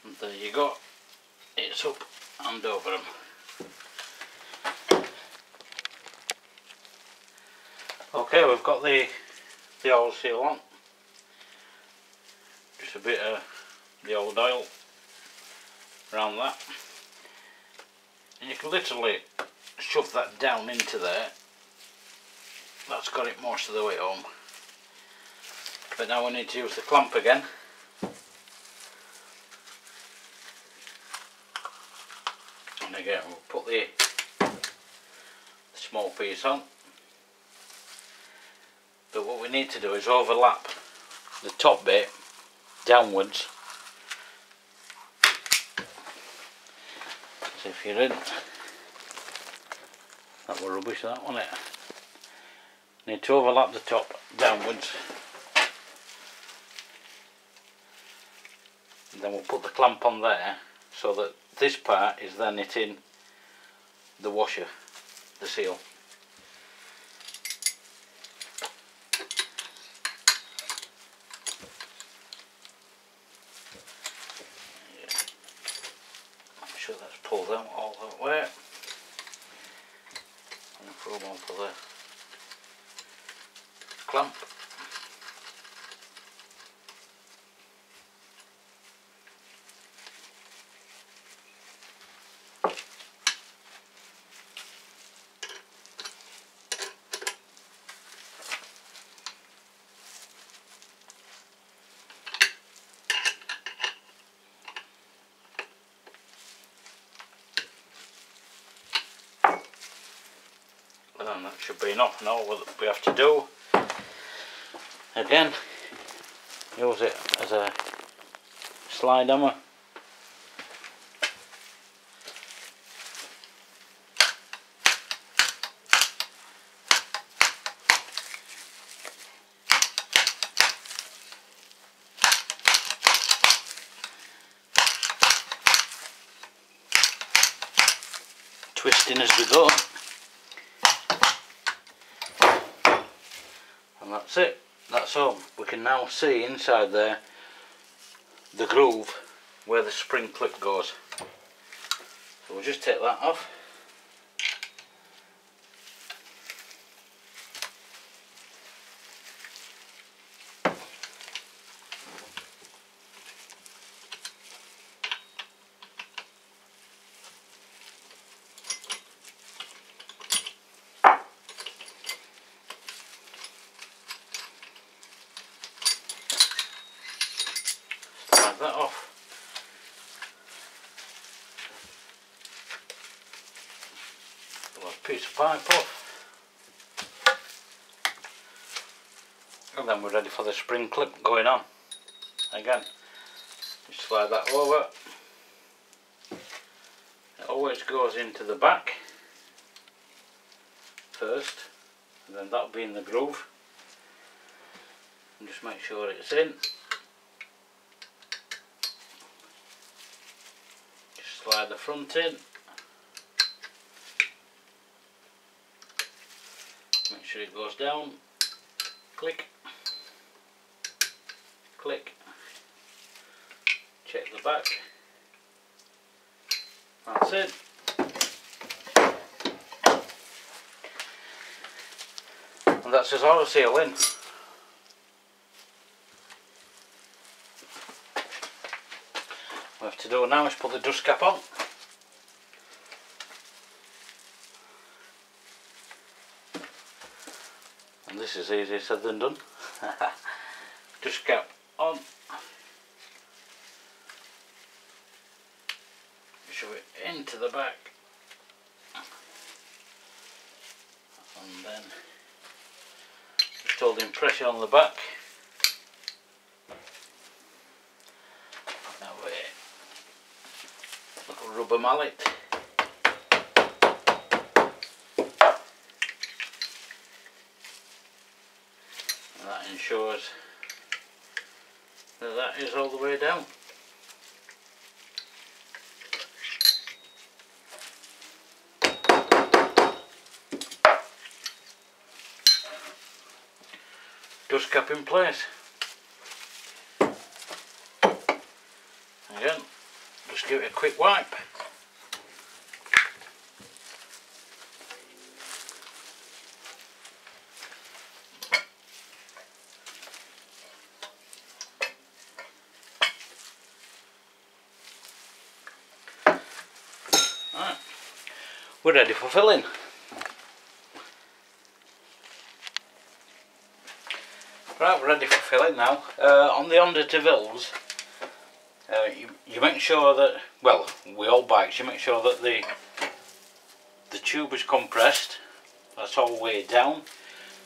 And there you go, it's up and over them. Okay, we've got the oil seal on. Just a bit of the old oil around that. And you can literally shove that down into there. That's got it most of the way home. But now we need to use the clamp again. And again we'll put the small piece on. But what we need to do is overlap the top bit downwards. So if you're in, that was rubbish, that wasn't it? Need to overlap the top downwards. And then we'll put the clamp on there so that this part is then hitting the washer, the seal. Make sure that's pulled out all that way. And throw one for the clamp. And that should be enough. Now what we have to do again, use it as a slide hammer. Twisting as we go. And that's it, that's all. We can now see inside there the groove where the spring clip goes. So we'll just take that off. That off. Pull a piece of pipe off. And then we're ready for the spring clip going on. Again, just slide that over. It always goes into the back first, and then that'll be in the groove. And just make sure it's in. Slide the front in, make sure it goes down, click, click, check the back, that's it. And that's his auto seal in. What we have to do now is put the dust cap on. And this is easier said than done. Dust cap on. Shove it into the back. And then just holding pressure on the back. Rubber mallet. And that ensures that that is all the way down. Dust cap in place. Again, just give it a quick wipe. Right, we're ready for filling. Right, we're ready for filling now. On the Honda Deauville's, you make sure that, well, with all bikes, you make sure that the tube is compressed. That's all weighed down.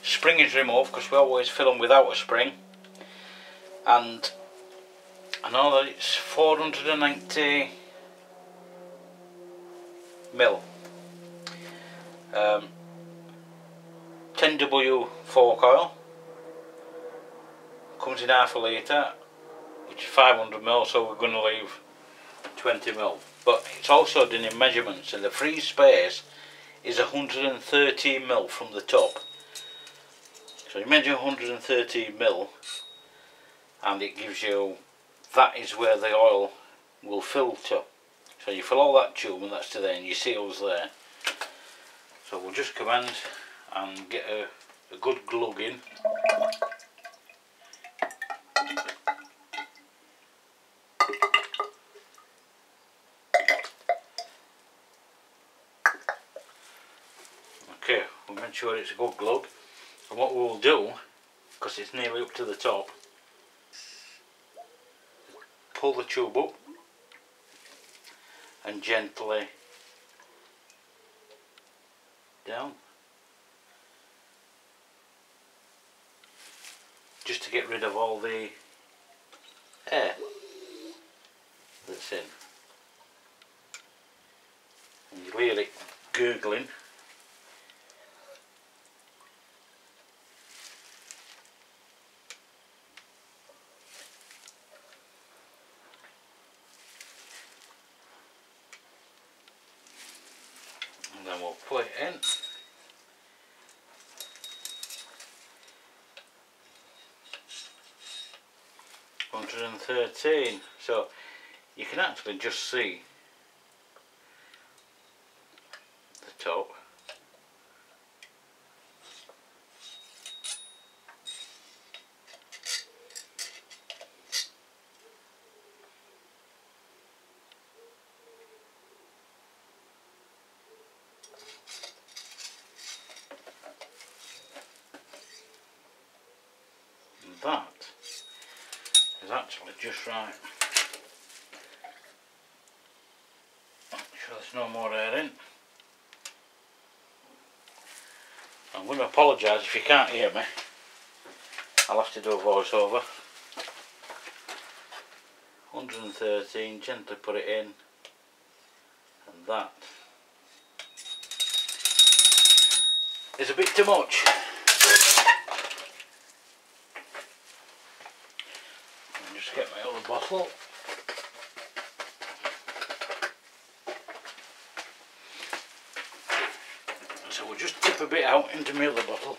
Spring is removed because we always fill them without a spring. And I know that it's 490 mil. 10W fork oil. Comes in half a litre, which is 500 mil, so we're going to leave 20 mil. But it's also done in measurements, and the free space is 130 mil from the top. So you measure 130 mil, and it gives you, that is where the oil will fill to. So you fill all that tube, and that's to there, and your seal's there. So we'll just come in and get a good glug in. Okay, we'll make sure it's a good glug, and what we'll do, because it's nearly up to the top, pull the tube up and gently down, just to get rid of all the air that's in. And you hear it gurgling. And then we'll put it in. $113, so you can actually just see the top. And that is actually just right. Make sure there's no more air in. I'm going to apologise if you can't hear me. I'll have to do a voice over. 113, gently put it in, and that is a bit too much. Just get my other bottle. So we'll just tip a bit out into my other bottle.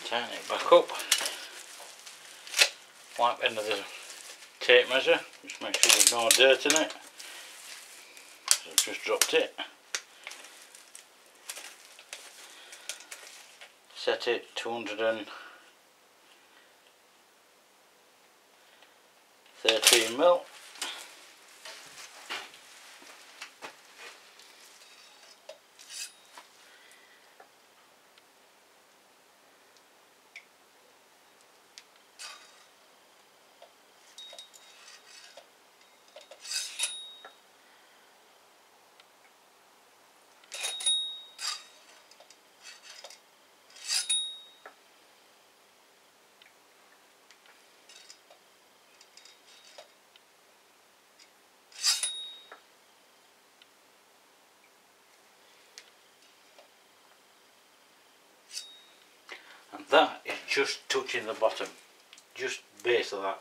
Tighten it back up. Wipe end of the tape measure, just make sure there's no dirt in it. So I've just dropped it. Set it 213 mil. that is just touching the bottom, just base of that.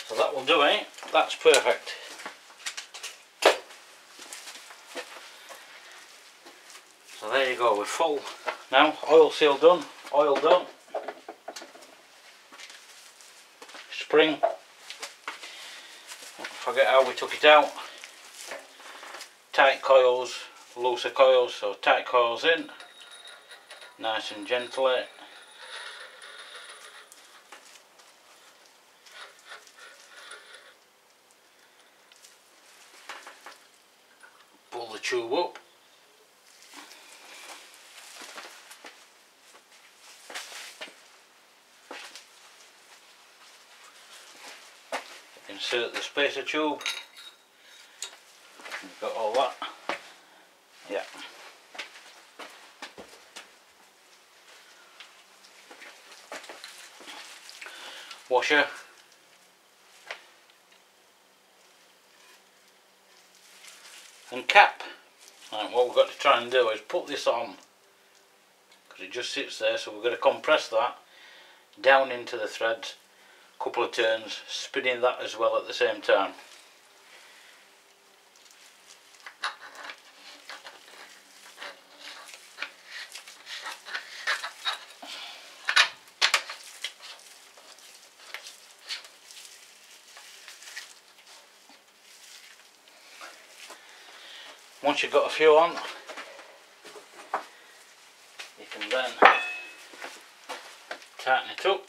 So that will do it. That's perfect. So there you go, we're full now. Oil seal done, oil done. Spring. Forget how we took it out. Tight coils, looser coils, so tight coils in, nice and gently. Pull the tube up. Insert the spacer tube. We've got all that. Yeah. Washer. And cap. Right, what we've got to try and do is put this on, because it just sits there, so we're going to compress that down into the threads, a couple of turns, spinning that as well at the same time. Once you've got a few on, you can then tighten it up.